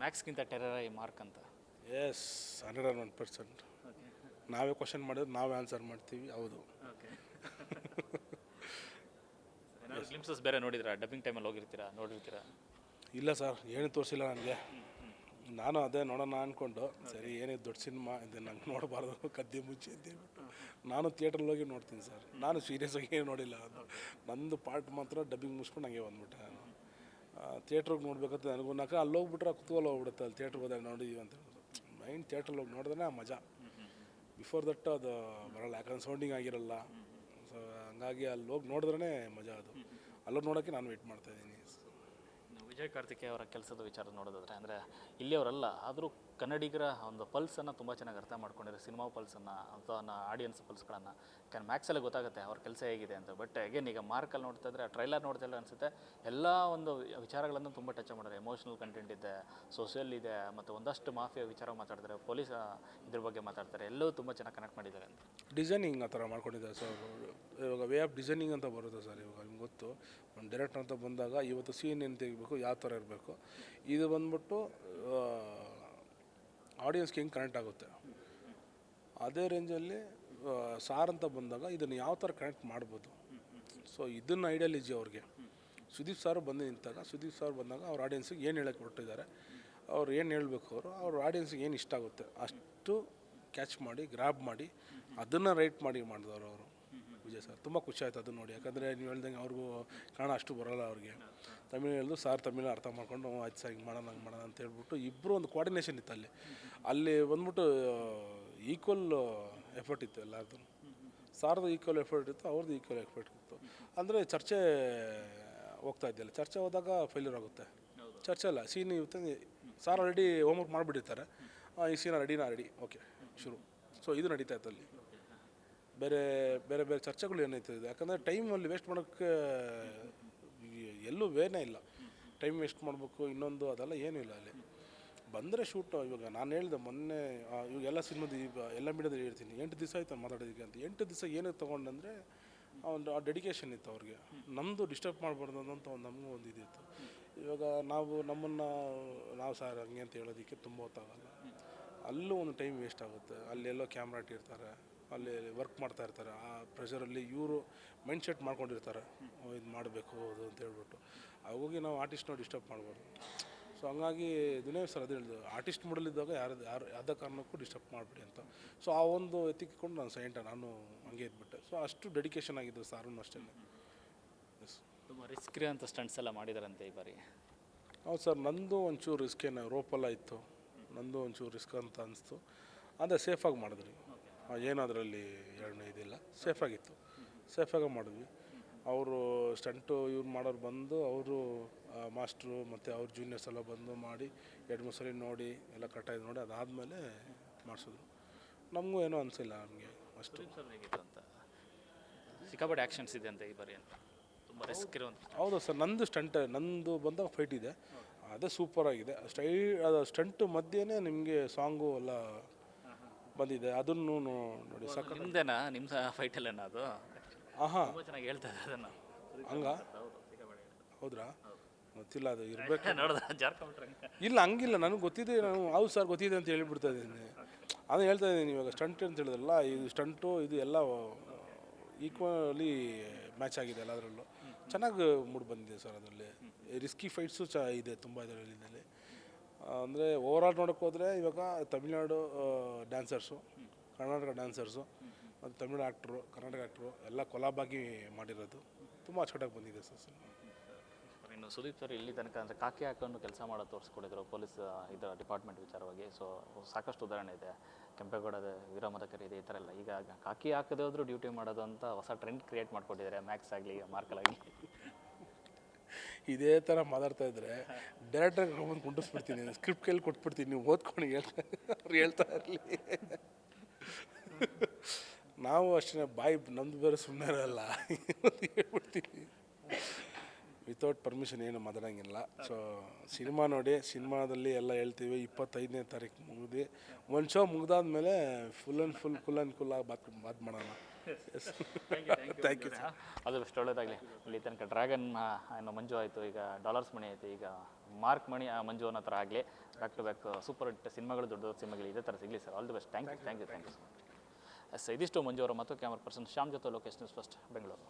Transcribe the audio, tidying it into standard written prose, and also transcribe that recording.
ಮ್ಯಾಕ್ಸ್ಗಿಂತ terror ಈ mark ಅಂತ. S 101%. ನಾವೇ ಕ್ವಶನ್ ಮಾಡಿದ್ರೆ ನಾವೇ ಆನ್ಸರ್ ಮಾಡ್ತೀವಿ. ಹೌದು. ಓಕೆ. ಗ್ಲಿಮ್ಸಸ್ ಬೇರೆ ನೋಡಿದ್ರಾ? ಡಬ್ಬಿಂಗ್ ಟೈಮಲ್ಲಿ ಹೋಗಿರ್ತೀರಾ, ನೋಡಿರ್ತೀರಾ? ಇಲ್ಲ ಸರ್, ಏನು ತೋರಿಸಿಲ್ಲ ನನಗೆ. ನಾನು ಅದೇ ನೋಡೋಣ ಅಂದ್ಕೊಂಡು ಸರಿ ಏನಿದೆ ದೊಡ್ಡ ಸಿನಿಮಾ ಇದೆ ನಂಗೆ ನೋಡಬಾರ್ದು ಕದ್ದಿ ಮುಚ್ಚಿ ಅಂತ ಹೇಳ್ಬಿಟ್ಟು ನಾನು ಥಿಯೇಟ್ರಲ್ಲಿ ಹೋಗಿ ನೋಡ್ತೀನಿ ಸರ್. ನಾನು ಸೀರಿಯಸ್ ಆಗಿ ಏನು ನೋಡಿಲ್ಲ. ಅದು ನಂದು ಪಾರ್ಟ್ ಮಾತ್ರ ಡಬ್ಬಿಂಗ್ ಮುಗಿಸ್ಕೊಂಡು ಹಂಗೆ ಬಂದ್ಬಿಟ್ಟೆ ನಾನು. ಥಿಯೇಟ್ರಿಗೆ ನೋಡ್ಬೇಕಂತ ನನಗೂ ಅಲ್ಲಿ ಹೋಗ್ಬಿಟ್ರೆ ಕುತೂಹಲ ಹೋಗ್ಬಿಡುತ್ತೆ. ಅಲ್ಲಿ ಥಿಯೇಟ್ರಿಗೆ ಹೋದಾಗ ನೋಡಿದ್ದೀವಿ ಅಂತ ಮೈನ್ ಥಿಯೇಟ್ರಲ್ಲಿ ಹೋಗಿ ನೋಡಿದ್ರೆ ಆ ಮಜಾ. ಬಿಫೋರ್ ದಟ್ ಅದು ಬರೋಲ್ಲ, ಯಾಕಂದ್ರೆ ಸೌಂಡಿಂಗ್ ಆಗಿರಲ್ಲ. ಸೊ ಹಂಗಾಗಿ ಅಲ್ಲಿ ಹೋಗಿ ನೋಡಿದ್ರೇ ಮಜಾ. ಅದು ಅಲ್ಲೋಗಿ ನೋಡೋಕ್ಕೆ ನಾನು ವೆಯ್ಟ್ ಮಾಡ್ತಾಯಿದ್ದೀನಿ. ವಿಜಯ್ ಕಾರ್ತಿಕೇಯ ಅವರ ಕೆಲಸದ ವಿಚಾರ ನೋಡೋದಾದರೆ, ಅಂದರೆ ಇಲ್ಲಿಯವರಲ್ಲ ಆದರೂ ಕನ್ನಡಿಗರ ಒಂದು ಪಲ್ಸನ್ನು ತುಂಬ ಚೆನ್ನಾಗಿ ಅರ್ಥ ಮಾಡ್ಕೊಂಡಿರೋ ಸಿನಿಮಾ ಪಲ್ಸನ್ನು ಅಥವಾ ಆಡಿಯನ್ಸ್ ಪಲ್ಸ್ಗಳನ್ನು ಮ್ಯಾಕ್ಸಲ್ಲೇ ಗೊತ್ತಾಗುತ್ತೆ ಅವ್ರ ಕೆಲಸ ಹೇಗಿದೆ ಅಂತ. ಬಟ್ ಅಗೇನ್ ಈಗ ಮಾರ್ಕಲ್ಲಿ ನೋಡ್ತಾ ಇದ್ದರೆ, ಟ್ರೈಲರ್ ನೋಡ್ತಾ ಇಲ್ಲ ಅನಿಸುತ್ತೆ, ಎಲ್ಲ ಒಂದು ವಿಚಾರಗಳನ್ನು ತುಂಬ ಟಚ್ ಮಾಡಿದ್ದಾರೆ. ಎಮೋಷ್ನಲ್ ಕಂಟೆಂಟ್ ಇದೆ, ಸೋಷಿಯಲ್ ಇದೆ, ಮತ್ತು ಒಂದಷ್ಟು ಮಾಫಿಯಾ ವಿಚಾರ ಮಾತಾಡ್ತಾರೆ, ಪೊಲೀಸ್ ಇದ್ರ ಬಗ್ಗೆ ಮಾತಾಡ್ತಾರೆ. ಎಲ್ಲವೂ ತುಂಬ ಚೆನ್ನಾಗಿ ಕನೆಕ್ಟ್ ಮಾಡಿದ್ದಾರೆ ಅಂತ. ಡಿಸೈನಿಂಗ್ ಆ ಥರ ಮಾಡ್ಕೊಂಡಿದ್ದಾರೆ ಸರ್. ಇವಾಗ ವೇ ಆಫ್ ಡಿಸೈನಿಂಗ್ ಅಂತ ಬರುತ್ತೆ ಸರ್. ಇವಾಗ ನಿಮ್ಗೆ ಗೊತ್ತು, ಒಂದು ಡೈರೆಕ್ಟರ್ ಅಂತ ಬಂದಾಗ ಇವತ್ತು ಸೀನ್ ಏನು ತೆಗಿಬೇಕು, ಯಾವ ಥರ ಇರಬೇಕು, ಇದು ಬಂದ್ಬಿಟ್ಟು ಆಡಿಯನ್ಸ್ಗೆ ಹೆಂಗೆ ಕನೆಕ್ಟ್ ಆಗುತ್ತೆ. ಅದೇ ರೇಂಜಲ್ಲಿ ಸಾರ್ ಅಂತ ಬಂದಾಗ ಇದನ್ನು ಯಾವ ಥರ ಕನೆಕ್ಟ್ ಮಾಡ್ಬೋದು. ಸೊ ಇದನ್ನು ಐಡಿಯಾಲಜಿ ಅವ್ರಿಗೆ. ಸುದೀಪ್ ಸಾರು ಬಂದು ನಿಂತಾಗ, ಸುದೀಪ್ ಸಾರು ಬಂದಾಗ ಅವ್ರ ಆಡಿಯನ್ಸಿಗೆ ಏನು ಹೇಳೋಕ್ಕೆ ಹೊರಟಿದ್ದಾರೆ, ಅವ್ರು ಏನು ಹೇಳಬೇಕು, ಅವ್ರ ಆಡಿಯನ್ಸಿಗೆ ಏನು ಇಷ್ಟ ಆಗುತ್ತೆ ಅಷ್ಟು ಕ್ಯಾಚ್ ಮಾಡಿ ಗ್ರ್ಯಾಬ್ ಮಾಡಿ ಅದನ್ನು ರೈಟ್ ಮಾಡಿ ಮಾಡಿದವರು ಅವರು ವಿಜಯ್ ಸರ್. ತುಂಬ ಖುಷಿ ಆಯ್ತು ಅದನ್ನು ನೋಡಿ. ಯಾಕಂದರೆ ನೀವು ಹೇಳ್ದಂಗೆ ಅವ್ರಿಗೂ ಕನ್ನಡ ಅಷ್ಟು ಬರೋಲ್ಲ ಅವ್ರಿಗೆ. ತಮಿಳು ಹೇಳಿದ್ರು, ಸಾರ್ ತಮಿಳು ಅರ್ಥ ಮಾಡ್ಕೊಂಡು ಆಯ್ತು ಸರ್ ಹಿಂಗೆ ಮಾಡೋಣ ಹಂಗೆ ಮಾಡೋಣ ಅಂತ ಹೇಳ್ಬಿಟ್ಟು ಇಬ್ಬರು ಒಂದು ಕೋಆರ್ಡಿನೇಷನ್ ಇತ್ತು ಅಲ್ಲಿ ಬಂದ್ಬಿಟ್ಟು ಈಕ್ವಲ್ ಎಫರ್ಟ್ ಇತ್ತು ಎಲ್ಲರದ್ದು. ಸಾರ್ದು ಈಕ್ವಲ್ ಎಫರ್ಟ್ ಇತ್ತು, ಅವ್ರದ್ದು ಈಕ್ವಲ್ ಎಫರ್ಟ್ ಇತ್ತು. ಅಂದರೆ ಚರ್ಚೆ ಹೋಗ್ತಾ ಇದ್ದಿಲ್ಲ. ಚರ್ಚೆ ಹೋದಾಗ ಫೇಲ್ಯೂರ್ ಆಗುತ್ತೆ. ಚರ್ಚೆ ಅಲ್ಲ, ಸೀನ್ ಇರುತ್ತೆ, ಸಾರ್ ಆಲ್ರೆಡಿ ಹೋಮ್ವರ್ಕ್ ಮಾಡಿಬಿಟ್ಟಿರ್ತಾರೆ, ಈ ಸೀನ ರೆಡಿ ಓಕೆ ಶುರು. ಸೊ ಇದು ನಡೀತಾ ಇತ್ತು ಅಲ್ಲಿ. ಬೇರೆ ಬೇರೆ ಬೇರೆ ಚರ್ಚೆಗಳು ಏನಾಯ್ತದೆ, ಯಾಕಂದರೆ ಟೈಮಲ್ಲಿ ವೇಸ್ಟ್ ಮಾಡೋಕ್ಕೆ ಎಲ್ಲೂ ವೇನೇ ಇಲ್ಲ. ಟೈಮ್ ವೇಸ್ಟ್ ಮಾಡಬೇಕು ಇನ್ನೊಂದು ಅದೆಲ್ಲ ಏನೂ ಇಲ್ಲ ಅಲ್ಲಿ. ಬಂದರೆ ಶೂಟು. ಇವಾಗ ನಾನು ಹೇಳಿದೆ ಮೊನ್ನೆ, ಇವಾಗ ಎಲ್ಲ ಸಿನಿಮಾದ ಎಲ್ಲ ಮೀಡಿಯಾದಲ್ಲಿ ಹೇಳ್ತೀನಿ, 8 ದಿವಸ ಆಯ್ತು ಮಾತಾಡೋದಕ್ಕೆ ಅಂತ. 8 ದಿವಸ ಏನಕ್ಕೆ ತೊಗೊಂಡಂದರೆ ಒಂದು ಆ ಡೆಡಿಕೇಶನ್ ಇತ್ತು ಅವ್ರಿಗೆ. ನಮ್ಮದು ಡಿಸ್ಟರ್ಬ್ ಮಾಡಬಾರ್ದು ಅಂತ ನಮಗೂ ಒಂದು ಇದಿತ್ತು. ಇವಾಗ ನಾವು ಸಾರ್ ಹಂಗೆ ಅಂತ ಹೇಳೋದಕ್ಕೆ ತುಂಬ ಹೊತ್ತಾಗಲ್ಲ. ಅಲ್ಲೂ ಒಂದು ಟೈಮ್ ವೇಸ್ಟ್ ಆಗುತ್ತೆ. ಅಲ್ಲೆಲ್ಲೋ ಕ್ಯಾಮ್ರಾ ಇಟ್ಟಿರ್ತಾರೆ, ಅಲ್ಲಿ ವರ್ಕ್ ಮಾಡ್ತಾ ಇರ್ತಾರೆ. ಆ ಪ್ರೆಷರಲ್ಲಿ ಇವರು ಮೈಂಡ್ ಸೆಟ್ ಮಾಡ್ಕೊಂಡಿರ್ತಾರೆ, ಇದು ಮಾಡಬೇಕು ಅದು ಅಂತ ಹೇಳ್ಬಿಟ್ಟು. ಹೋಗಿ ನಾವು ಆರ್ಟಿಸ್ಟ್ನ ಡಿಸ್ಟರ್ಬ್ ಮಾಡ್ಬಾರ್ದು. ಸೊ ಹಂಗಾಗಿ ದಿನೇ ಸರ್ ಅದು ಹೇಳಿದ್ರು, ಆರ್ಟಿಸ್ಟ್ ಮೂಡಲಿದ್ದಾಗ ಯಾರು ಯಾವುದೇ ಕಾರಣಕ್ಕೂ ಡಿಸ್ಟರ್ಬ್ ಮಾಡಿಬಿಡಿ ಅಂತ. ಸೊ ಆ ಒಂದು ಎತ್ತಿಕೊಂಡು ನಾನು ಹಂಗೆ ಇದ್ಬಿಟ್ಟೆ. ಸೊ ಅಷ್ಟು ಡೆಡಿಕೇಶನ್ ಆಗಿದ್ದು ಸಾರೂ ಅಷ್ಟೇ. ಎಸ್, ತುಂಬ ರಿಸ್ಕ್ ಅಂತ ಸ್ಟಂಟ್ಸ್ ಎಲ್ಲ ಮಾಡಿದಾರಂತೆ ಈ ಬಾರಿ. ಹೌದು ಸರ್, ನಂದು ಒಂಚೂರು ರಿಸ್ಕೇನು, ರೋಪೆಲ್ಲ ಇತ್ತು, ನಂದು ಒಂಚೂರು ರಿಸ್ಕ್ ಅಂತ ಅನಿಸ್ತು. ಅದೇ ಸೇಫಾಗಿ ಮಾಡಿದ್ರಿ, ಏನು ಅದರಲ್ಲಿ ಎರಡನೇ ಇದಿಲ್ಲ, ಸೇಫಾಗಿ ಮಾಡಿದ್ವಿ. ಅವರು ಸ್ಟಂಟು ಇವ್ರು ಮಾಡೋರು ಬಂದು, ಅವರು ಮಾಸ್ಟ್ರು ಮತ್ತು ಅವ್ರ ಜೂನಿಯರ್ಸ್ ಎಲ್ಲ ಬಂದು ಮಾಡಿ 2-3 ಸಲ ನೋಡಿ ಎಲ್ಲ ಕರೆಕ್ಟಾಗಿ ನೋಡಿ ಅದಾದಮೇಲೆ ಮಾಡಿಸಿದ್ರು. ನಮಗೂ ಏನೂ ಅನಿಸಿಲ್ಲ ನಮಗೆ ಅಷ್ಟು. ಹೇಗಿತ್ತು ಅಂತ? ಸಿಕ್ಕಾಪಟ್ಟೆ ಆ್ಯಕ್ಷನ್ಸ್ ಇದೆ ಅಂತ ಈ ಬಾರಿ ಅಂತ, ತುಂಬ ರಿಸ್ಕ್ ಇರುವಂಥ. ಹೌದು ಸರ್, ನಂದು ಬಂದಾಗ ಫೈಟ್ ಇದೆ, ಅದೇ ಸೂಪರಾಗಿದೆ. ಅದು ಸ್ಟಂಟು ಮಧ್ಯೆನೇ ನಿಮಗೆ ಸಾಂಗು ಎಲ್ಲ ಬಂದಿದೆ, ಅದನ್ನು ನೋಡಿ ಸಾಕು. ನಿಮ್ದೇನಾ ನಿಮ್ಮ ಫೈಟಲ್ಲೇನಾ ಅದು? ಹಾಂ, ತುಂಬ ಚೆನ್ನಾಗಿ ಹೇಳ್ತಾ ಇದೆ ಅದನ್ನು. ಹಂಗ ಹೌದ್ರಾ? ಗೊತ್ತಿಲ್ಲ, ಅದು ಇರಬೇಕು. ನೋಡಿದ ಜಾರ್ಕೊಂಡ್ರೆ ಇಲ್ಲ ಹಂಗಿಲ್ಲ, ನನಗೆ ಗೊತ್ತಿದೆ. ನಾನು ಹೌದು ಸರ್ ಗೊತ್ತಿದೆ ಅಂತ ಹೇಳಿಬಿಡ್ತಾ ಇದ್ದೀನಿ. ಅದು ಹೇಳ್ತಾ ಇದ್ದೀನಿ. ಇವಾಗ ಸ್ಟಂಟ್ ಅಂತ ಹೇಳಿದ್ರಲ್ಲ, ಇದು ಸ್ಟಂಟು ಇದು ಎಲ್ಲ ಈಕ್ವಲಿ ಮ್ಯಾಚ್ ಆಗಿದೆ ಎಲ್ಲದರಲ್ಲೂ. ಚೆನ್ನಾಗಿ ಮೂಡ್ ಬಂದಿದೆ ಸರ್ ಅದರಲ್ಲಿ. ರಿಸ್ಕಿ ಫೈಟ್ಸು ಇದೆ ತುಂಬ ಇದರಲ್ಲಿ. ಅಂದರೆ ಓವರಾಲ್ ನೋಡೋಕ್ಕೆ ಹೋದರೆ ಇವಾಗ ತಮಿಳ್ನಾಡು ಡ್ಯಾನ್ಸರ್ಸು, ಕರ್ನಾಟಕ ಡ್ಯಾನ್ಸರ್ಸು ಮತ್ತು ತಮಿಳು ಆ್ಯಕ್ಟ್ರು, ಕರ್ನಾಟಕ ಆ್ಯಕ್ಟ್ರು ಎಲ್ಲ ಕೊಲಾಬಾಗಿ ಮಾಡಿರೋದು ತುಂಬ ಅಚ್ಚುಕಟ್ಟಾಗಿ ಬಂದಿದೆ ಸರ್. ಇನ್ನು ಸುದೀಪ್ ಸರ್ ಇಲ್ಲಿ ತನಕ ಅಂದರೆ ಕಾಕಿ ಹಾಕೊಂಡು ಕೆಲಸ ಮಾಡೋದು ತೋರಿಸ್ಕೊಟ್ಟಿದ್ರು ಪೊಲೀಸ್ ಇದರ ಡಿಪಾರ್ಟ್ಮೆಂಟ್ ವಿಚಾರವಾಗಿ. ಸೊ ಸಾಕಷ್ಟು ಉದಾಹರಣೆ ಇದೆ, ಕೆಂಪೇಗೌಡದ ವೀರಮದಕರಿ ಇದೆ, ಈ ಥರ ಎಲ್ಲ. ಈಗ ಕಾಕಿ ಹಾಕದೇ ಹೋದ್ರೂ ಡ್ಯೂಟಿ ಮಾಡೋದು ಅಂತ ಹೊಸ ಟ್ರೆಂಡ್ ಕ್ರಿಯೇಟ್ ಮಾಡ್ಕೊಟ್ಟಿದ್ದಾರೆ, ಮ್ಯಾಕ್ಸ್ ಆಗಲಿ ಮಾರ್ಕಲಾಗಲಿ. ಇದೇ ಥರ ಮಾತಾಡ್ತಾ ಇದ್ದರೆ ಡೈರೆಕ್ಟ್ರಾಗಿ ಬಂದು ಕುಂಡಿಸ್ಬಿಡ್ತೀನಿ, ಸ್ಕ್ರಿಪ್ಟ್ ಕೈಲಿ ಕೊಟ್ಬಿಡ್ತೀನಿ, ನೀವು ಓದ್ಕೊಂಡು ಹೇಳ್ತಾ ಇರಲಿ. ನಾವು ಅಷ್ಟೇ ನಮ್ಮದು ಬೇರೆ ಸುಮ್ಮನೆ ಇರಲ್ಲ, ಹೇಳ್ಬಿಡ್ತೀವಿ. ವಿತೌಟ್ ಪರ್ಮಿಷನ್ ಏನು ಮಾತಾಡೋಂಗಿಲ್ಲ. ಸೊ ಸಿನಿಮಾ ನೋಡಿ, ಸಿನಿಮಾದಲ್ಲಿ ಎಲ್ಲ ಹೇಳ್ತೀವಿ. 25ನೇ ತಾರೀಕು ಮುಗಿದು ಒಂದು ಶೋ ಮುಗ್ದಾದ್ಮೇಲೆ ಫುಲ್ ಆಗಿ ಬಾತ್ ಮಾಡೋಣ. Thank you sir. ಅದು ಬೆಸ್ಟ್, ಒಳ್ಳೇದಾಗಲಿ. ಇಲ್ಲಿ ತನಕ ಡ್ರ್ಯಾಗನ್ ಏನೋ ಮಂಜು ಆಯಿತು, ಈಗ ಡಾಲರ್ಸ್ ಮಣಿ ಆಯಿತು, ಈಗ ಮಾರ್ಕ್ ಮಣಿ ಮಂಜು ಅನ್ನೋ ಥರ ಆಗಲಿ back to back super hit ಸಿನಿಮಾಗಳು ದೊಡ್ಡ ದೊಡ್ಡ ಸಿನಿಮಾಗಳು ಇದೇ ಥರ ಸಿಗಲಿ sir. All the best. Thank you so much. Yes, ಇದಿಷ್ಟು ಮಂಜು ಅವರ ಮತ್ತು ಕ್ಯಾಮರಾ ಪರ್ಸನ್ ಶ್ಯಾಮ್ ಜೊತೆ ಲೋಕೇಶ್ ನ್ಯೂಸ್ ಫಸ್ಟ್ ಬೆಂಗಳೂರು.